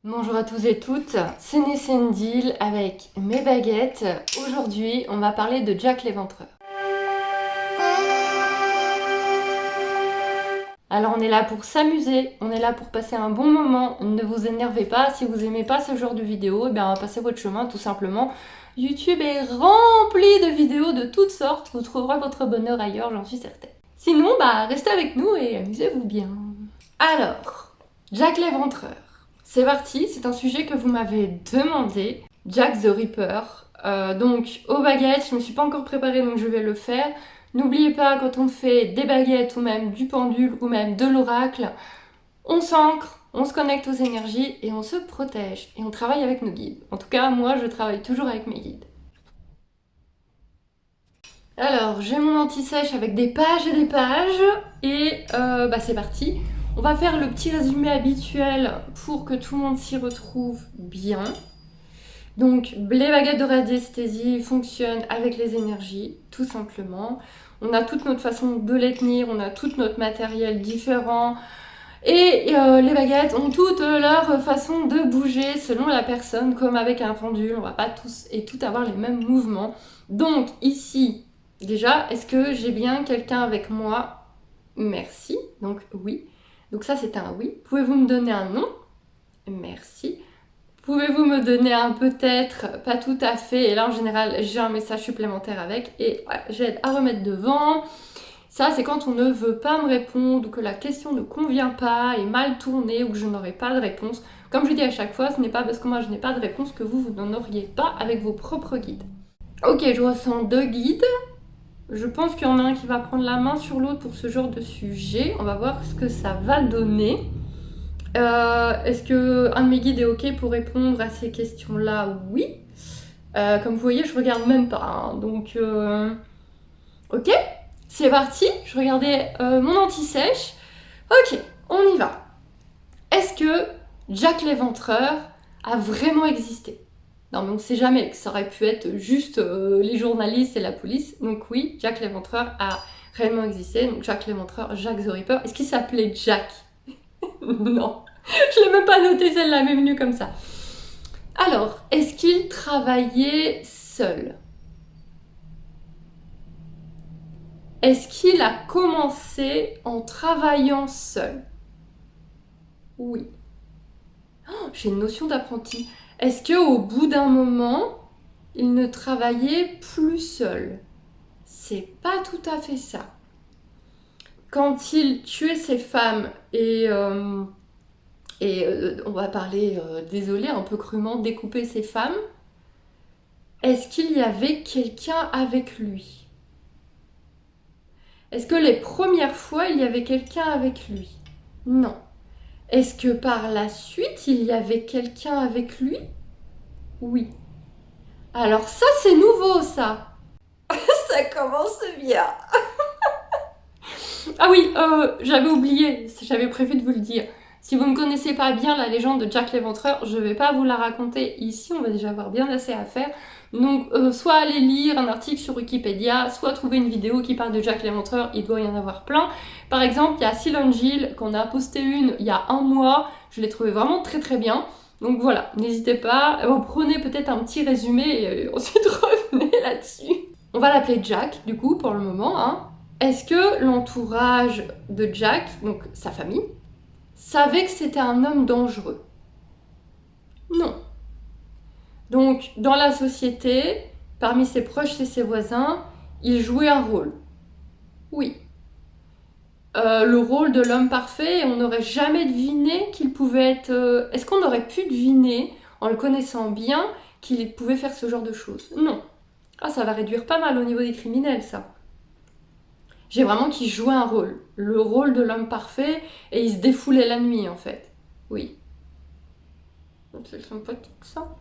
Bonjour à tous et toutes, c'est Nessendil avec mes baguettes. Aujourd'hui, on va parler de Jack l'Éventreur. Alors on est là pour s'amuser, on est là pour passer un bon moment, ne vous énervez pas, si vous aimez pas ce genre de vidéo, passez votre chemin tout simplement. YouTube est rempli de vidéos de toutes sortes, vous trouverez votre bonheur ailleurs, j'en suis certaine. Sinon, restez avec nous et amusez-vous bien. Alors, Jack l'Éventreur. C'est parti, c'est un sujet que vous m'avez demandé. Jack the Ripper. Donc, aux baguettes, je me suis pas encore préparée, donc je vais le faire. N'oubliez pas, quand on fait des baguettes ou même du pendule ou même de l'oracle, on s'ancre, on se connecte aux énergies et on se protège. Et on travaille avec nos guides. En tout cas, moi, je travaille toujours avec mes guides. Alors, j'ai mon anti-sèche avec des pages et des pages. Et c'est parti. On va faire le petit résumé habituel pour que tout le monde s'y retrouve bien. Donc, les baguettes de radiesthésie fonctionnent avec les énergies, tout simplement. On a toute notre façon de les tenir, on a tout notre matériel différent. Et les baguettes ont toutes leur façon de bouger selon la personne, comme avec un pendule. On va pas tous et toutes avoir les mêmes mouvements. Donc, ici, déjà, est-ce que j'ai bien quelqu'un avec moi? Merci. Donc, oui. Donc ça, c'est un oui. Pouvez-vous me donner un nom? Merci. Pouvez-vous me donner un peut-être, pas tout à fait, et là en général j'ai un message supplémentaire avec, et voilà, j'aide à remettre devant. Ça c'est quand on ne veut pas me répondre, ou que la question ne convient pas, est mal tournée, ou que je n'aurai pas de réponse. Comme je dis à chaque fois, ce n'est pas parce que moi je n'ai pas de réponse que vous n'en auriez pas avec vos propres guides. Ok, je ressens deux guides. Je pense qu'il y en a un qui va prendre la main sur l'autre pour ce genre de sujet. On va voir ce que ça va donner. Est-ce que un de mes guides est ok pour répondre à ces questions-là? Oui. Comme vous voyez, je regarde même pas. Hein. Donc, ok, c'est parti. Je regardais mon anti-sèche. Ok, on y va. Est-ce que Jack l'Éventreur a vraiment existé? Non, mais on ne sait jamais. Ça aurait pu être juste les journalistes et la police. Donc oui, Jack l'Éventreur a réellement existé. Donc Jack l'Éventreur, Jack the Ripper. Est-ce qu'il s'appelait Jack? Non. Je l'ai même pas noté, celle-là m'est venue comme ça. Alors, est-ce qu'il travaillait seul? Est-ce qu'il a commencé en travaillant seul? Oui. Oh, j'ai une notion d'apprenti. Est-ce qu'au bout d'un moment, il ne travaillait plus seul? C'est pas tout à fait ça. Quand il tuait ses femmes on va parler, désolé, un peu crûment, découper ses femmes, est-ce qu'il y avait quelqu'un avec lui? Est-ce que les premières fois, il y avait quelqu'un avec lui? Non. Est-ce que par la suite, il y avait quelqu'un avec lui? Oui. Alors ça, c'est nouveau, ça. Ça commence bien. Ah oui, j'avais oublié, j'avais prévu de vous le dire. Si vous ne connaissez pas bien la légende de Jack l'Éventreur, je ne vais pas vous la raconter ici, on va déjà avoir bien assez à faire. Donc, soit aller lire un article sur Wikipédia, soit trouver une vidéo qui parle de Jack l'Éventreur, il doit y en avoir plein. Par exemple, il y a Silon Gill, qu'on a posté une il y a un mois, je l'ai trouvé vraiment très très bien. Donc voilà, n'hésitez pas, prenez peut-être un petit résumé et ensuite revenez là-dessus. On va l'appeler Jack, du coup, pour le moment, hein. Est-ce que l'entourage de Jack, donc sa famille, savait que c'était un homme dangereux? Non. Donc, dans la société, parmi ses proches et ses voisins, il jouait un rôle. Oui. Le rôle de l'homme parfait, on n'aurait jamais deviné qu'il pouvait être... Est-ce qu'on aurait pu deviner, en le connaissant bien, qu'il pouvait faire ce genre de choses? Non. Ah, ça va réduire pas mal au niveau des criminels, ça. J'ai vraiment qu'il jouait un rôle, le rôle de l'homme parfait, et il se défoulait la nuit en fait. Oui. C'est sympathique ça.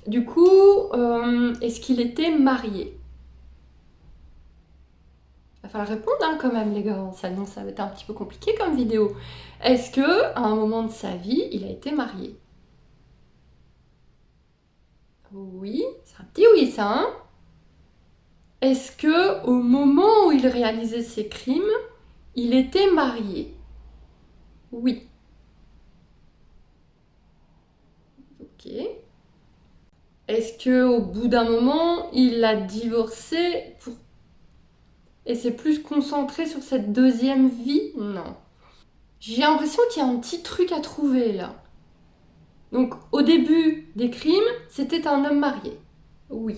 Du coup, est-ce qu'il était marié? Il va falloir répondre hein, quand même les gars, sinon ça va être un petit peu compliqué comme vidéo. Est-ce que à un moment de sa vie, il a été marié? Oui, c'est un petit oui ça, hein? Est-ce que au moment où il réalisait ses crimes, il était marié? Oui. Ok. Est-ce qu'au bout d'un moment, il a divorcé et s'est plus concentré sur cette deuxième vie? Non. J'ai l'impression qu'il y a un petit truc à trouver là. Donc, au début des crimes, c'était un homme marié. Oui.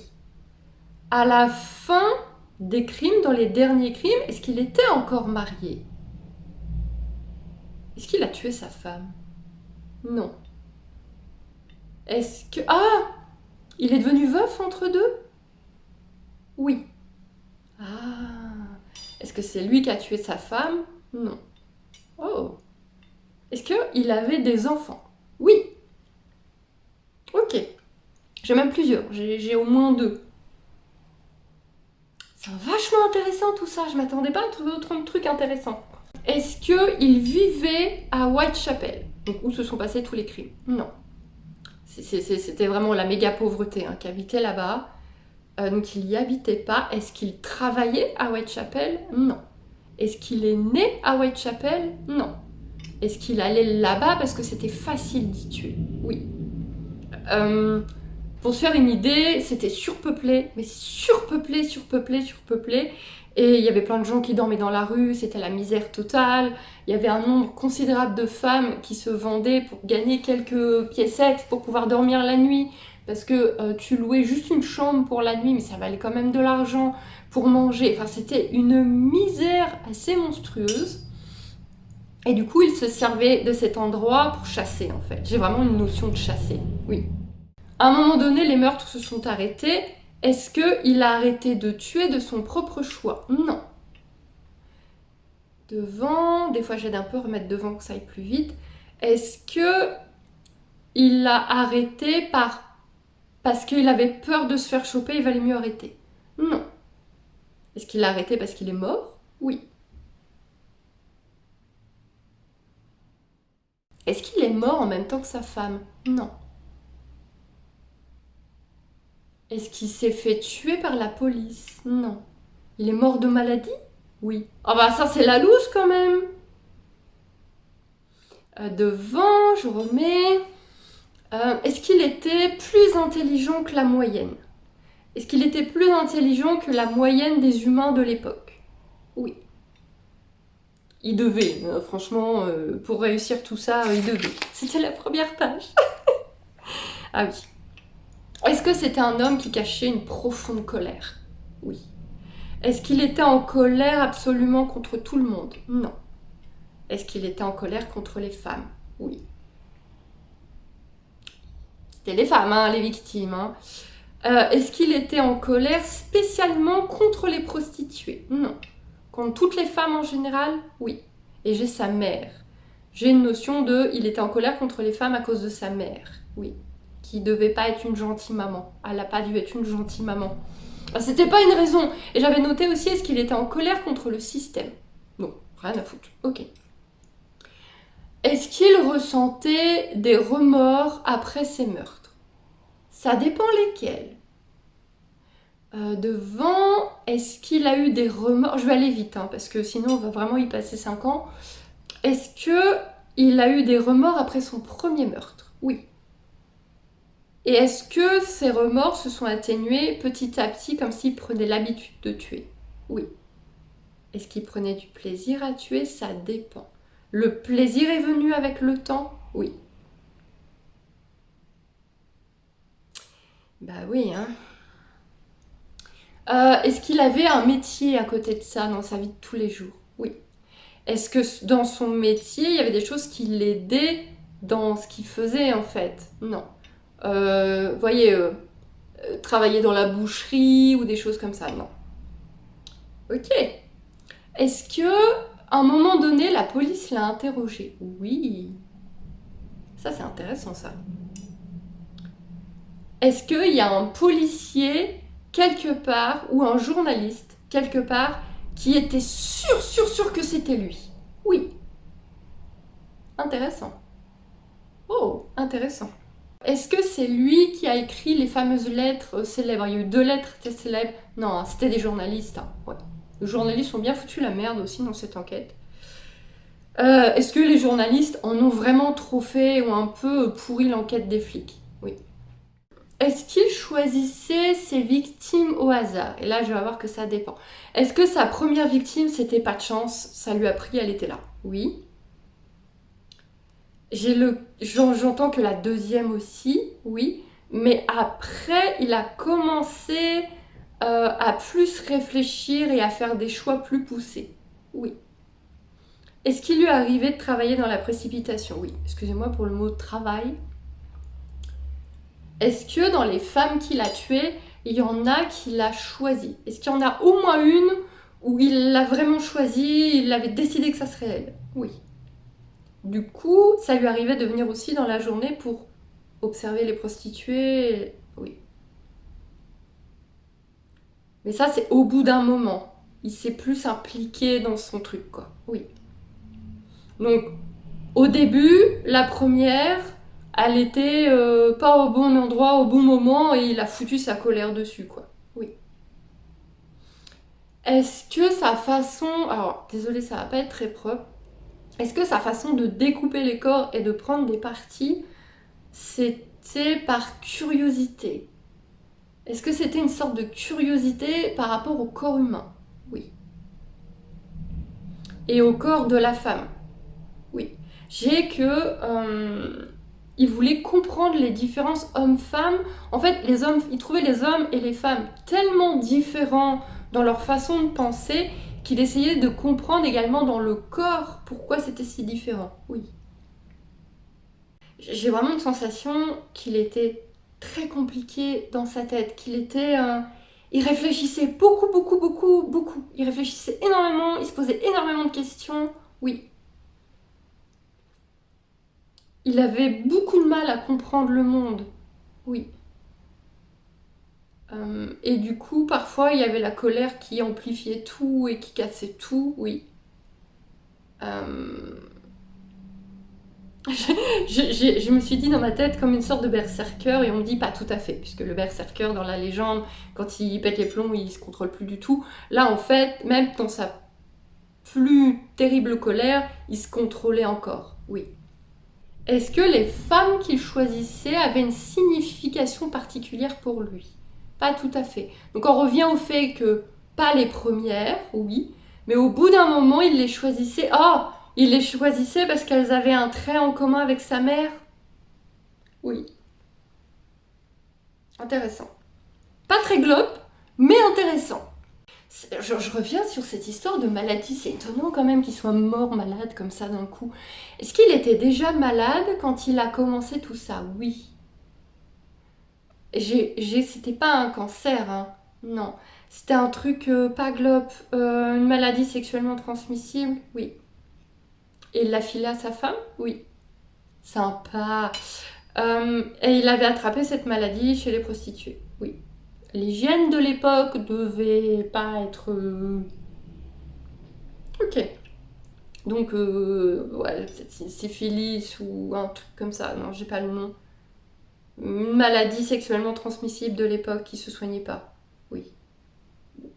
À la fin des crimes, dans les derniers crimes, est-ce qu'il était encore marié? Est-ce qu'il a tué sa femme? Non. Est-ce que... Ah! Il est devenu veuf entre deux? Oui. Ah. Est-ce que c'est lui qui a tué sa femme? Non. Oh. Est-ce qu'il avait des enfants? Oui. Ok. J'ai même plusieurs. J'ai au moins 2. C'est vachement intéressant tout ça. Je m'attendais pas à trouver autant de trucs intéressants. Est-ce qu'il vivait à Whitechapel, donc où se sont passés tous les crimes? Non. C'était vraiment la méga pauvreté qui habitait là-bas. Donc il n'y habitait pas. Est-ce qu'il travaillait à Whitechapel? Non. Est-ce qu'il est né à Whitechapel? Non. Est-ce qu'il allait là-bas parce que c'était facile d'y tuer? Oui. Pour se faire une idée, c'était surpeuplé, mais surpeuplé. Et il y avait plein de gens qui dormaient dans la rue, c'était la misère totale. Il y avait un nombre considérable de femmes qui se vendaient pour gagner quelques piécettes pour pouvoir dormir la nuit. Parce que tu louais juste une chambre pour la nuit, mais ça valait quand même de l'argent pour manger. Enfin, c'était une misère assez monstrueuse. Et du coup, il se servait de cet endroit pour chasser, en fait. J'ai vraiment une notion de chasser, oui. À un moment donné, les meurtres se sont arrêtés. Est-ce qu'il a arrêté de tuer de son propre choix? Non. Devant, des fois j'aide un peu à remettre devant que ça aille plus vite. Est-ce qu'il l'a arrêté parce qu'il avait peur de se faire choper, il valait mieux arrêter? Non. Est-ce qu'il l'a arrêté parce qu'il est mort? Oui. Est-ce qu'il est mort en même temps que sa femme? Non. Est-ce qu'il s'est fait tuer par la police? Non. Il est mort de maladie? Oui. Ah bah ça c'est la loose quand même. Devant, je remets. Est-ce qu'il était plus intelligent que la moyenne? Est-ce qu'il était plus intelligent que la moyenne des humains de l'époque? Oui. Il devait, franchement, pour réussir tout ça, il devait. C'était la première page. Ah oui. Est-ce que c'était un homme qui cachait une profonde colère? Oui. Est-ce qu'il était en colère absolument contre tout le monde? Non. Est-ce qu'il était en colère contre les femmes? Oui. C'était les femmes, les victimes. Est-ce qu'il était en colère spécialement contre les prostituées? Non. Contre toutes les femmes en général? Oui. Et j'ai sa mère. J'ai une notion de... Il était en colère contre les femmes à cause de sa mère. Oui. Qui devait pas être une gentille maman. Elle n'a pas dû être une gentille maman. C'était pas une raison. Et j'avais noté aussi, est-ce qu'il était en colère contre le système? Non, rien à foutre. Ok. Est-ce qu'il ressentait des remords après ses meurtres? Ça dépend lesquels. Devant, est-ce qu'il a eu des remords? Je vais aller vite, parce que sinon on va vraiment y passer 5 ans. Est-ce qu'il a eu des remords après son premier meurtre? Oui. Et est-ce que ces remords se sont atténués petit à petit comme s'il prenait l'habitude de tuer? Oui. Est-ce qu'il prenait du plaisir à tuer? Ça dépend. Le plaisir est venu avec le temps? Oui. Bah oui, est-ce qu'il avait un métier à côté de ça dans sa vie de tous les jours? Oui. Est-ce que dans son métier, il y avait des choses qui l'aidaient dans ce qu'il faisait en fait? Non. Voyez, travailler dans la boucherie ou des choses comme ça? Non. Ok. Est-ce que, à un moment donné, la police l'a interrogé? Oui. Ça, c'est intéressant, ça. Est-ce qu'il y a un policier, quelque part, ou un journaliste, quelque part, qui était sûr que c'était lui? Oui. Intéressant. Oh, intéressant. Est-ce que c'est lui qui a écrit les fameuses lettres célèbres? Il y a eu 2 lettres très célèbres. Non, c'était des journalistes. Ouais. Les journalistes ont bien foutu la merde aussi dans cette enquête. Est-ce que les journalistes en ont vraiment trop fait ou un peu pourri l'enquête des flics? Oui. Est-ce qu'il choisissait ses victimes au hasard? Et là, je vais voir que ça dépend. Est-ce que sa première victime, c'était pas de chance, ça lui a pris, elle était là? Oui. J'entends que la deuxième aussi, oui. Mais après, il a commencé à plus réfléchir et à faire des choix plus poussés. Oui. Est-ce qu'il lui est arrivé de travailler dans la précipitation? Oui. Excusez-moi pour le mot travail. Est-ce que dans les femmes qu'il a tuées, il y en a qu'il a choisi? Est-ce qu'il y en a au moins une où il l'a vraiment choisi, il avait décidé que ça serait elle? Oui. Du coup, ça lui arrivait de venir aussi dans la journée pour observer les prostituées. Oui. Mais ça, c'est au bout d'un moment. Il s'est plus impliqué dans son truc, quoi. Oui. Donc, au début, la première, elle était pas au bon endroit, au bon moment, et il a foutu sa colère dessus, quoi. Oui. Est-ce que sa façon... Alors, désolée, ça va pas être très propre. Est-ce que sa façon de découper les corps et de prendre des parties, c'était par curiosité? Est-ce que c'était une sorte de curiosité par rapport au corps humain? Oui. Et au corps de la femme? Oui. J'ai que... il voulait comprendre les différences hommes-femmes. En fait, les hommes, il trouvait les hommes et les femmes tellement différents dans leur façon de penser qu'il essayait de comprendre également dans le corps pourquoi c'était si différent. Oui. J'ai vraiment une sensation qu'il était très compliqué dans sa tête, qu'il était... il réfléchissait beaucoup. Il réfléchissait énormément, il se posait énormément de questions. Oui. Il avait beaucoup de mal à comprendre le monde. Oui. Et du coup, parfois, il y avait la colère qui amplifiait tout et qui cassait tout. Oui. Euh, je me suis dit dans ma tête comme une sorte de berserker, et on me dit pas tout à fait, puisque le berserker dans la légende, quand il pète les plombs, il se contrôle plus du tout. Là, en fait, même dans sa plus terrible colère, il se contrôlait encore. Oui. Est-ce que les femmes qu'il choisissait avaient une signification particulière pour lui? Pas tout à fait. Donc on revient au fait que pas les premières, oui, mais au bout d'un moment, il les choisissait. Oh, il les choisissait parce qu'elles avaient un trait en commun avec sa mère? Oui. Intéressant. Pas très glauque, mais intéressant. Je reviens sur cette histoire de maladie. C'est étonnant quand même qu'il soit mort malade comme ça d'un coup. Est-ce qu'il était déjà malade quand il a commencé tout ça? Oui. C'était pas un cancer, hein. Non. C'était un truc pas globe, une maladie sexuellement transmissible? Oui. Et il l'a filé à sa femme? Oui. Sympa. Et il avait attrapé cette maladie chez les prostituées? Oui. L'hygiène de l'époque devait pas être... Ok. Donc, ouais, peut-être syphilis ou un truc comme ça. Non, j'ai pas le nom. Une maladie sexuellement transmissible de l'époque qui se soignait pas. Oui.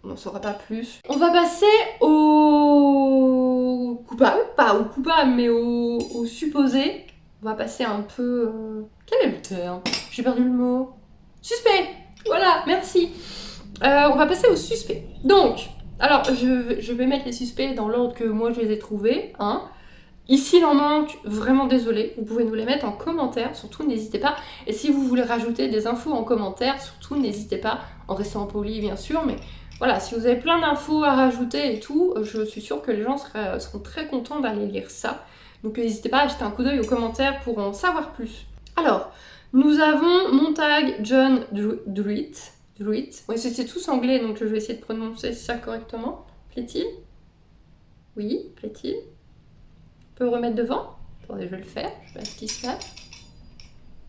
On n'en saura pas plus. On va passer au coupable. Pas au coupable, mais au supposé. On va passer un peu... Quel est le terme? J'ai perdu le mot. Suspect. Voilà, merci. On va passer au suspect. Donc, alors, je vais mettre les suspects dans l'ordre que moi je les ai trouvés. Hein. Ici, il en manque, vraiment désolé. Vous pouvez nous les mettre en commentaire, surtout n'hésitez pas. Et si vous voulez rajouter des infos en commentaire, surtout n'hésitez pas, en restant poli bien sûr. Mais voilà, si vous avez plein d'infos à rajouter et tout, je suis sûre que les gens seront très contents d'aller lire ça. Donc n'hésitez pas à jeter un coup d'œil aux commentaires pour en savoir plus. Alors, nous avons Montag John Druitt. Oui, c'est tous anglais, donc je vais essayer de prononcer ça correctement. Plaît-il? Oui, plaît-il? On peut remettre devant? Attendez, je vais le faire, je sais pas ce qui se passe.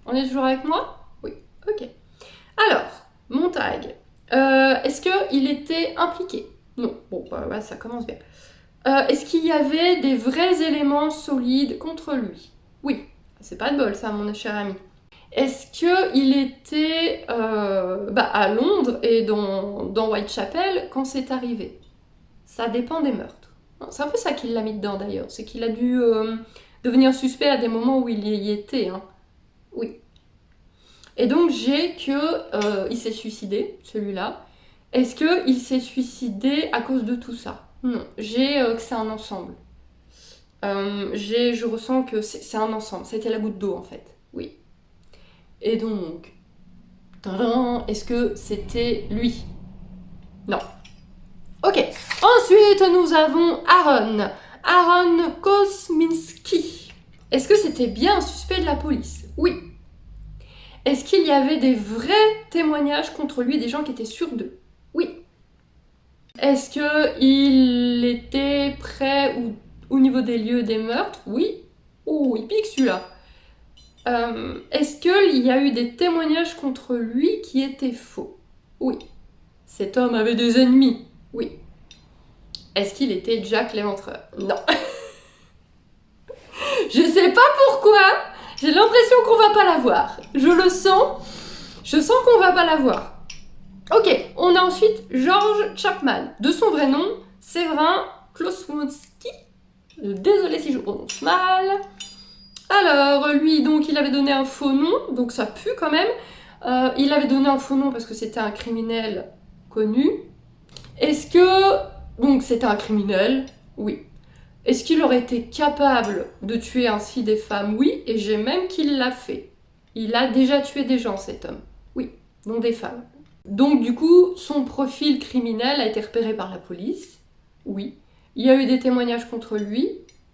On est toujours avec moi? Oui, ok. Alors, Montag. Est-ce qu'il était impliqué? Non, bon, bah, ouais, ça commence bien. Est-ce qu'il y avait des vrais éléments solides contre lui? Oui, c'est pas de bol ça, mon cher ami. Est-ce qu'il était à Londres et dans Whitechapel quand c'est arrivé? Ça dépend des meurtres. C'est un peu ça qui l'a mis dedans d'ailleurs, c'est qu'il a dû devenir suspect à des moments où il y était. Hein. Oui. Et donc j'ai que il s'est suicidé, celui-là. Est-ce qu'il s'est suicidé à cause de tout ça? Non, j'ai que c'est un ensemble. Je ressens que c'est un ensemble, c'était la goutte d'eau en fait, oui. Et donc, tadam, est-ce que c'était lui? Non. Ok, ensuite nous avons Aaron. Aaron Kosminski. Est-ce que c'était bien un suspect de la police? Oui. Est-ce qu'il y avait des vrais témoignages contre lui, des gens qui étaient sûrs d'eux? Oui. Est-ce qu'il était près ou au niveau des lieux des meurtres? Oui. Oh, il pique celui-là. Est-ce qu'il y a eu des témoignages contre lui qui étaient faux? Oui. Cet homme avait des ennemis? Oui. Est-ce qu'il était Jack l'Éventreur? Non. Je sais pas pourquoi, j'ai l'impression qu'on va pas la voir. Je le sens, je sens qu'on va pas la voir. Ok, on a ensuite George Chapman. De son vrai nom, Séverin Kloswowski. Désolée si je prononce mal. Alors, lui, donc, il avait donné un faux nom, donc ça pue quand même. Il avait donné un faux nom parce que c'était un criminel connu. Est-ce que... Donc, c'était un criminel? Oui. Est-ce qu'il aurait été capable de tuer ainsi des femmes? Oui, et j'ai même qu'il l'a fait. Il a déjà tué des gens, cet homme. Oui, dont des femmes. Donc, du coup, son profil criminel a été repéré par la police? Oui. Il y a eu des témoignages contre lui?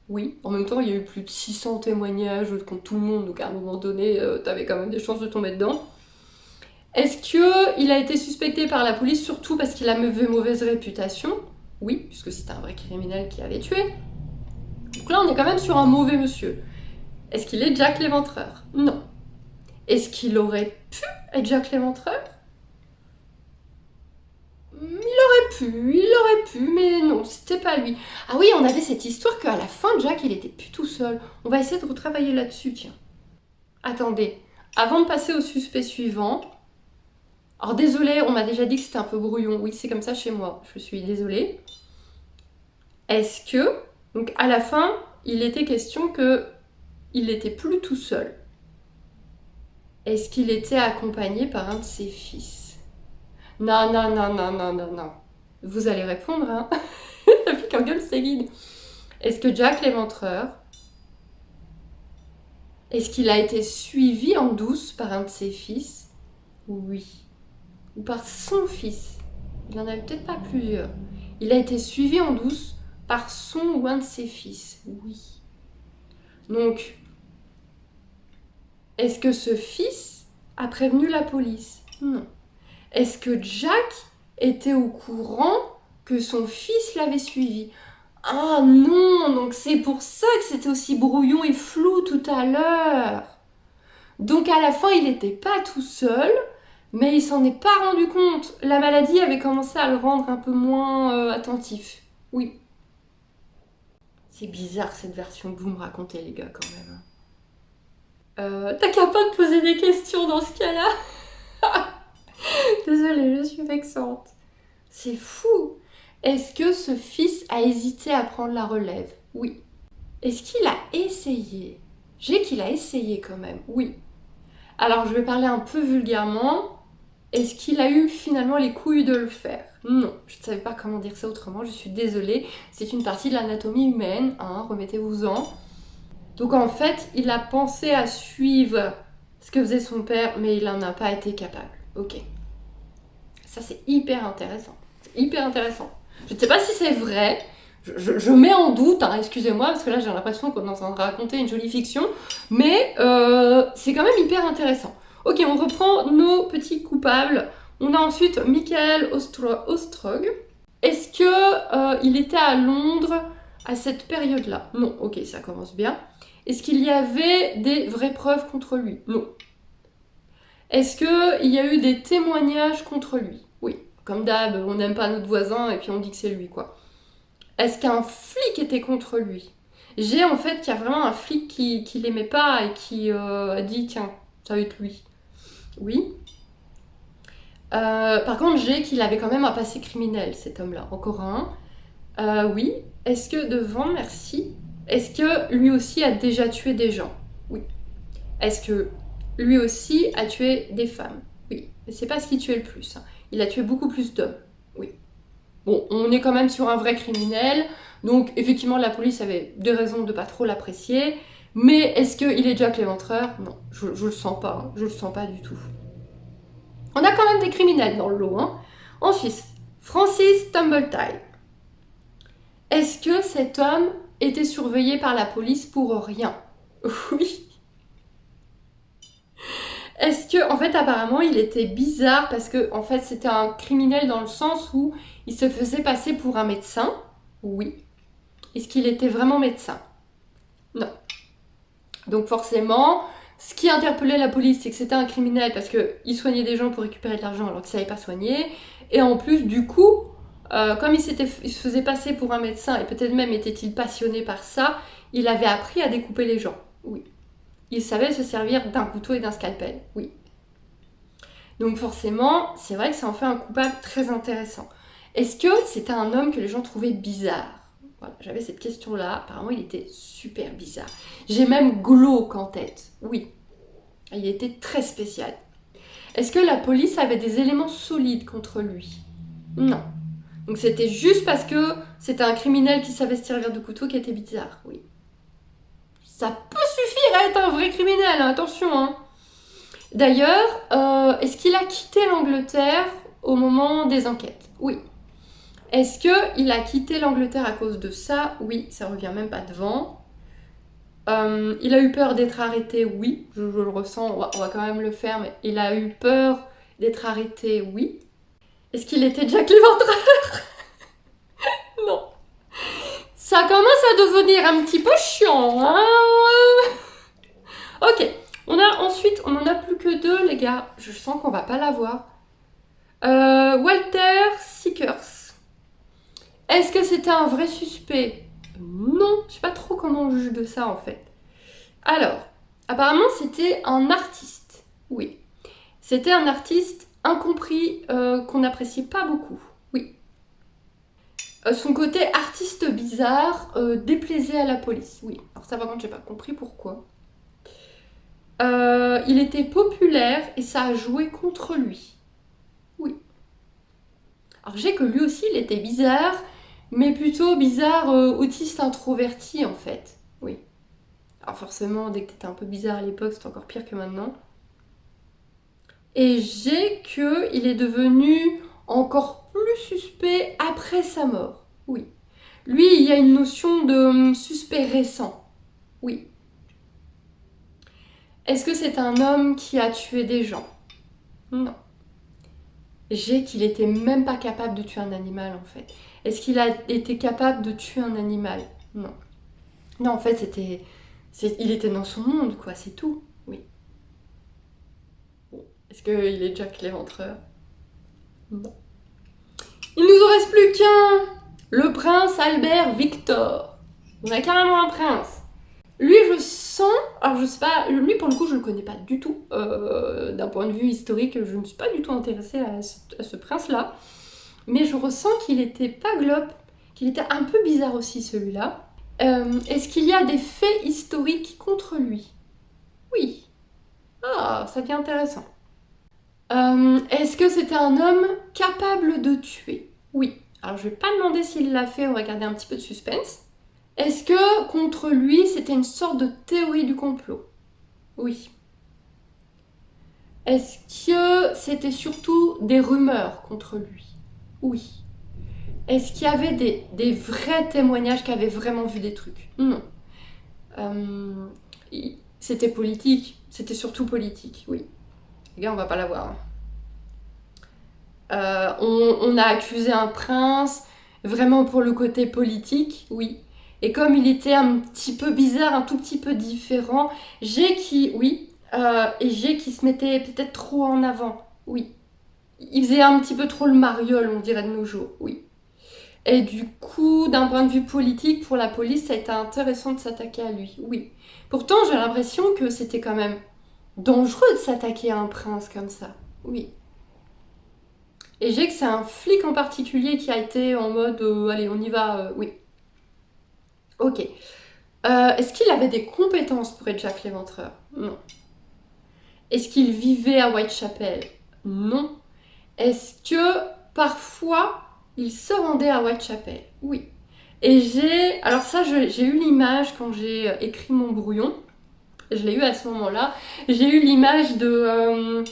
Oui. En même temps, il y a eu plus de 600 témoignages contre tout le monde, donc à un moment donné, t'avais quand même des chances de tomber dedans. Est-ce qu'il a été suspecté par la police, surtout parce qu'il avait mauvaise réputation? Oui, puisque c'était un vrai criminel qui avait tué. Donc là, on est quand même sur un mauvais monsieur. Est-ce qu'il est Jack l'Éventreur? Non. Est-ce qu'il aurait pu être Jack l'Éventreur? Il aurait pu, mais non, c'était pas lui. Ah oui, on avait cette histoire qu'à la fin, Jack, il était plus tout seul. On va essayer de retravailler là-dessus, tiens. Attendez, avant de passer au suspect suivant... Alors désolé, on m'a déjà dit que c'était un peu brouillon. Oui, c'est comme ça chez moi, je suis désolée. Est-ce que... Donc à la fin, il était question que il n'était plus tout seul. Est-ce qu'il était accompagné par un de ses fils? Non, non, non, non, non, non, non. Vous allez répondre, hein. La fille qui engueule ses guides. Est-ce que Jack l'Éventreur, est-ce qu'il a été suivi en douce par un de ses fils? Oui. Ou par son fils? Il n'y en avait peut-être pas plusieurs. Il a été suivi en douce par son ou un de ses fils? Oui. Donc, est-ce que ce fils a prévenu la police? Non. Est-ce que Jack était au courant que son fils l'avait suivi? Ah non, donc c'est pour ça que c'était aussi brouillon et flou tout à l'heure. Donc à la fin, il n'était pas tout seul, mais il s'en est pas rendu compte. La maladie avait commencé à le rendre un peu moins attentif. Oui. C'est bizarre cette version que vous me racontez, les gars, quand même. T'as qu'à pas me poser des questions dans ce cas-là. Désolée, je suis vexante. C'est fou. Est-ce que ce fils a hésité à prendre la relève? Oui. Est-ce qu'il a essayé? J'ai qu'il a essayé quand même, oui. Alors je vais parler un peu vulgairement. Est-ce qu'il a eu finalement les couilles de le faire? Non, je ne savais pas comment dire ça autrement, je suis désolée. C'est une partie de l'anatomie humaine, hein, remettez-vous-en. Donc en fait, il a pensé à suivre ce que faisait son père, mais il n'en a pas été capable. Ok. Ça c'est hyper intéressant. C'est hyper intéressant. Je ne sais pas si c'est vrai. Je mets en doute, hein, excusez-moi, parce que là j'ai l'impression qu'on est en train de raconter une jolie fiction, mais c'est quand même hyper intéressant. Ok, on reprend nos petits coupables. On a ensuite Michael Ostrog. Est-ce que il était à Londres à cette période-là? Non, ok, ça commence bien. Est-ce qu'il y avait des vraies preuves contre lui? Non. Est-ce qu'il y a eu des témoignages contre lui? Oui. Comme d'hab, on n'aime pas notre voisin et puis on dit que c'est lui, quoi. Est-ce qu'un flic était contre lui? J'ai en fait qu'il y a vraiment un flic qui l'aimait pas et qui a dit tiens, ça va être lui. Oui. Par contre, j'ai qu'il avait quand même un passé criminel, cet homme-là. Encore un. Oui. Est-ce que devant, merci. Est-ce que lui aussi a déjà tué des gens? Oui. Est-ce que lui aussi a tué des femmes. Oui, mais c'est pas ce qu'il tuait le plus. Hein. Il a tué beaucoup plus d'hommes. Oui. Bon, on est quand même sur un vrai criminel, donc effectivement la police avait des raisons de pas trop l'apprécier, mais est-ce qu'il est Jack l'Éventreur? Non, je le sens pas, hein. Je le sens pas du tout. On a quand même des criminels dans le lot. Hein. En Suisse, Francis Tumblety. Est-ce que cet homme était surveillé par la police pour rien? Oui. Est-ce que, en fait, apparemment, il était bizarre parce que, en fait, c'était un criminel dans le sens où il se faisait passer pour un médecin? Oui. Est-ce qu'il était vraiment médecin? Non. Donc forcément, ce qui interpellait la police, c'est que c'était un criminel parce qu'il soignait des gens pour récupérer de l'argent alors qu'il ne savait pas soigner. Et en plus, du coup, comme il se faisait passer pour un médecin, et peut-être même était-il passionné par ça, il avait appris à découper les gens. Oui. Il savait se servir d'un couteau et d'un scalpel. Oui. Donc forcément, c'est vrai que ça en fait un coupable très intéressant. Est-ce que c'était un homme que les gens trouvaient bizarre? Voilà, j'avais cette question-là. Apparemment, il était super bizarre. J'ai même glauque en tête. Oui. Il était très spécial. Est-ce que la police avait des éléments solides contre lui? Non. Donc c'était juste parce que c'était un criminel qui savait se servir de couteau qui était bizarre. Oui. Ça peut suffire à être un vrai criminel, hein, attention. Hein. D'ailleurs, est-ce qu'il a quitté l'Angleterre au moment des enquêtes? Oui. Est-ce qu'il a quitté l'Angleterre à cause de ça? Oui, ça revient même pas devant. Il a eu peur d'être arrêté? Oui, je le ressens, on va quand même le faire, mais il a eu peur d'être arrêté? Oui. Est-ce qu'il était Jack l'Éventreur? Non. Ça commence à devenir un petit peu chiant, hein. Ok, ensuite, on en a plus que deux, les gars. Je sens qu'on va pas l'avoir. Walter Seekers. Est-ce que c'était un vrai suspect? Non, je sais pas trop comment on juge de ça en fait. Alors, apparemment c'était un artiste. Oui. C'était un artiste incompris qu'on n'appréciait pas beaucoup. Oui. Son côté artiste bizarre déplaisait à la police. Oui. Alors ça par contre j'ai pas compris pourquoi. Il était populaire et ça a joué contre lui. Oui. Alors j'ai que lui aussi il était bizarre, mais plutôt bizarre autiste introverti en fait. Oui. Alors forcément dès que t'étais un peu bizarre à l'époque c'est encore pire que maintenant. Et j'ai que il est devenu encore plus suspect après sa mort. Oui. Lui il y a une notion de suspect récent. Oui. Est-ce que c'est un homme qui a tué des gens? Non. J'ai qu'il était même pas capable de tuer un animal en fait. Est-ce qu'il a été capable de tuer un animal? Non. Non, en fait, il était dans son monde, quoi, c'est tout. Oui. Bon. Est-ce qu'il est Jack l'Éventreur? Non. Il nous en reste plus qu'un! Le prince Albert Victor. On a carrément un prince. Lui, je sens, alors je sais pas, lui pour le coup, je le connais pas du tout. D'un point de vue historique, je ne suis pas du tout intéressée à ce prince-là. Mais je ressens qu'il était pas globe, qu'il était un peu bizarre aussi celui-là. Est-ce qu'il y a des faits historiques contre lui? Oui. Ah, ça devient intéressant. Est-ce que c'était un homme capable de tuer? Oui. Alors je vais pas demander s'il l'a fait, on va garder un petit peu de suspense. Est-ce que contre lui, c'était une sorte de théorie du complot? Oui. Est-ce que c'était surtout des rumeurs contre lui? Oui. Est-ce qu'il y avait des vrais témoignages qui avaient vraiment vu des trucs? Non. C'était politique. C'était surtout politique, oui. Les gars, on va pas l'avoir. On a accusé un prince vraiment pour le côté politique, oui. Et comme il était un petit peu bizarre, un tout petit peu différent, et j'ai qui se mettait peut-être trop en avant, oui. Il faisait un petit peu trop le mariole, on dirait de nos jours, oui. Et du coup, d'un point de vue politique, pour la police, ça a été intéressant de s'attaquer à lui, oui. Pourtant, j'ai l'impression que c'était quand même dangereux de s'attaquer à un prince comme ça, oui. Et j'ai que c'est un flic en particulier qui a été en mode allez, on y va, oui. Ok. Est-ce qu'il avait des compétences pour être Jack l'Éventreur? Non. Est-ce qu'il vivait à Whitechapel? Non. Est-ce que parfois il se rendait à Whitechapel? Oui. Et alors ça, j'ai eu l'image quand j'ai écrit mon brouillon. Je l'ai eu à ce moment-là. J'ai eu l'image de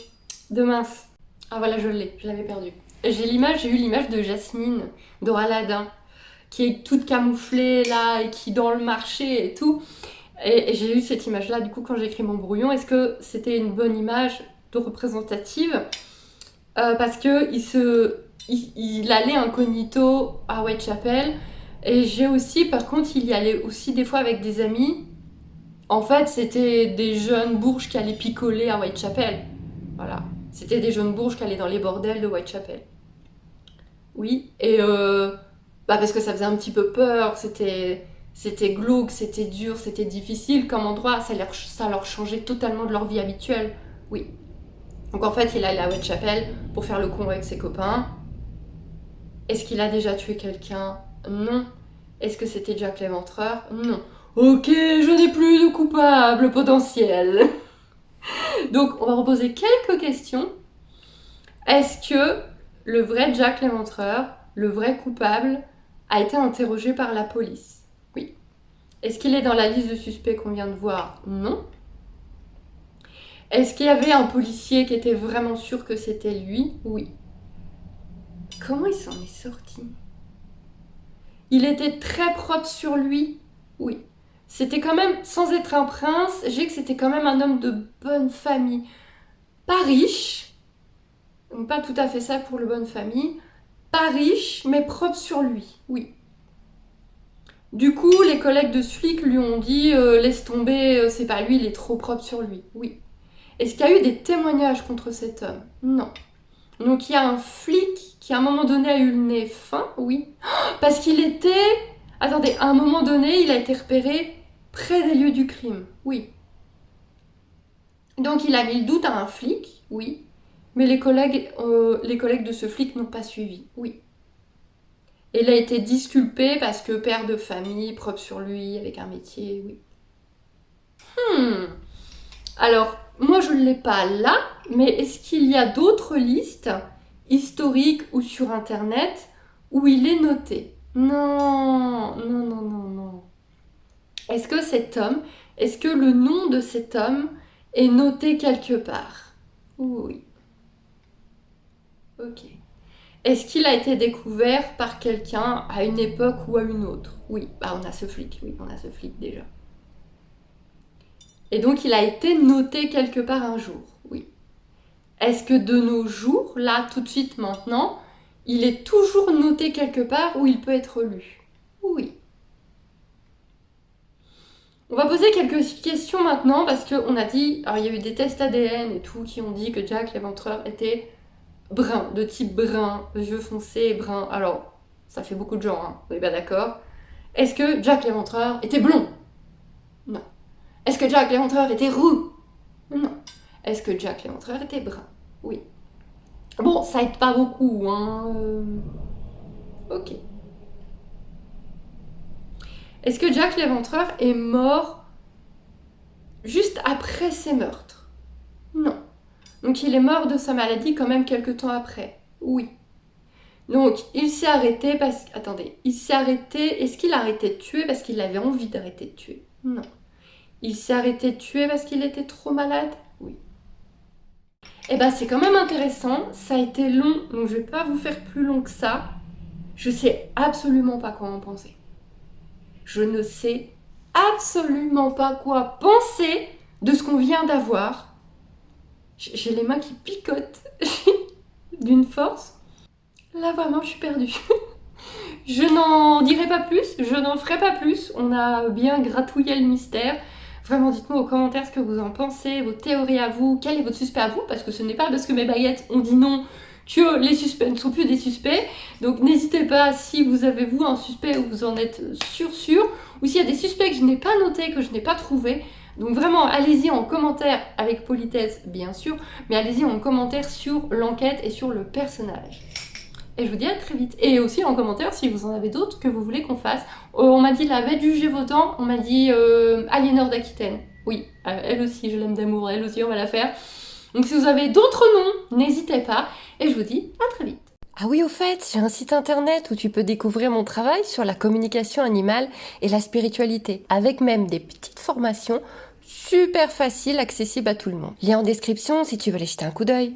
mince. Ah voilà, je l'avais perdu. J'ai eu l'image de Jasmine, dans Aladdin, qui est toute camouflée là et qui dans le marché et tout. Et j'ai eu cette image-là du coup quand j'ai écrit mon brouillon. Est-ce que c'était une bonne image de représentative? Parce que il allait incognito à Whitechapel. Et j'ai aussi, par contre, il y allait aussi des fois avec des amis. En fait, c'était des jeunes bourges qui allaient picoler à Whitechapel. Voilà. C'était des jeunes bourges qui allaient dans les bordels de Whitechapel. Oui, et parce que ça faisait un petit peu peur, c'était glauque, c'était dur, c'était difficile comme endroit, ça leur changeait totalement de leur vie habituelle. Oui. Donc en fait, il allait à Whitechapel pour faire le con avec ses copains. Est-ce qu'il a déjà tué quelqu'un? Non. Est-ce que c'était Jack l'Éventreur? Non. Ok, je n'ai plus de coupable potentiel. Donc on va reposer quelques questions. Est-ce que le vrai Jack l'Éventreur, le vrai coupable, a été interrogé par la police? Oui. Est-ce qu'il est dans la liste de suspects qu'on vient de voir? Non. Est-ce qu'il y avait un policier qui était vraiment sûr que c'était lui? Oui. Comment il s'en est sorti? Il était très propre sur lui? Oui. C'était quand même, sans être un prince, j'ai que c'était quand même un homme de bonne famille. Pas riche, donc pas tout à fait ça pour le bonne famille. Pas riche, mais propre sur lui, oui. Du coup, les collègues de ce flic lui ont dit laisse tomber, c'est pas lui, il est trop propre sur lui, oui. Est-ce qu'il y a eu des témoignages contre cet homme? Non. Donc il y a un flic qui à un moment donné a eu le nez fin, oui. Parce qu'il était... Attendez, à un moment donné, il a été repéré près des lieux du crime, oui. Donc il a mis le doute à un flic, oui. Mais les collègues de ce flic n'ont pas suivi, oui. Et il a été disculpé parce que père de famille, propre sur lui, avec un métier, oui. Alors, moi je ne l'ai pas là, mais est-ce qu'il y a d'autres listes, historiques ou sur internet, où il est noté? Non, non, non, non, non. Est-ce que le nom de cet homme est noté quelque part? Oui. Ok. Est-ce qu'il a été découvert par quelqu'un à une époque ou à une autre? Oui, on a ce flic, déjà. Et donc il a été noté quelque part un jour, oui. Est-ce que de nos jours, là, tout de suite, maintenant, il est toujours noté quelque part où il peut être lu? Oui. On va poser quelques questions maintenant parce qu'on a dit, alors il y a eu des tests ADN et tout qui ont dit que Jack l'Éventreur était brun, de type brun, yeux foncés, brun. Alors, ça fait beaucoup de gens, hein, on est bien d'accord. Est-ce que Jack l'Éventreur était blond? Non. Est-ce que Jack l'Éventreur était roux? Non. Est-ce que Jack l'Éventreur était brun? Oui. Bon, ça aide pas beaucoup, hein. Ok. Est-ce que Jack l'Éventreur est mort juste après ses meurtres? Non. Donc il est mort de sa maladie quand même quelques temps après? Oui. Donc il s'est arrêté parce... Attendez, il s'est arrêté... Est-ce qu'il a arrêté de tuer parce qu'il avait envie d'arrêter de tuer? Non. Il s'est arrêté de tuer parce qu'il était trop malade? Oui. Eh ben c'est quand même intéressant, ça a été long, donc je vais pas vous faire plus long que ça. Je sais absolument pas quoi en penser. Je ne sais absolument pas quoi penser de ce qu'on vient d'avoir. J'ai les mains qui picotent d'une force. Là vraiment je suis perdue. Je n'en dirai pas plus, je n'en ferai pas plus. On a bien gratouillé le mystère. Vraiment, dites-moi aux commentaires ce que vous en pensez, vos théories à vous, quel est votre suspect à vous, parce que ce n'est pas parce que mes baguettes ont dit non que les suspects ne sont plus des suspects. Donc n'hésitez pas, si vous avez vous un suspect ou vous en êtes sûr, ou s'il y a des suspects que je n'ai pas notés, que je n'ai pas trouvés. Donc vraiment, allez-y en commentaire, avec politesse bien sûr, mais allez-y en commentaire sur l'enquête et sur le personnage. Et je vous dis à très vite. Et aussi en commentaire si vous en avez d'autres que vous voulez qu'on fasse. On m'a dit la bête du Gévaudan, on m'a dit Aliénor d'Aquitaine. Oui, elle aussi, je l'aime d'amour, elle aussi on va la faire. Donc si vous avez d'autres noms, n'hésitez pas et je vous dis à très vite. Ah oui, au fait, j'ai un site internet où tu peux découvrir mon travail sur la communication animale et la spiritualité, avec même des petites formations super faciles, accessibles à tout le monde. Lien en description si tu veux aller jeter un coup d'œil.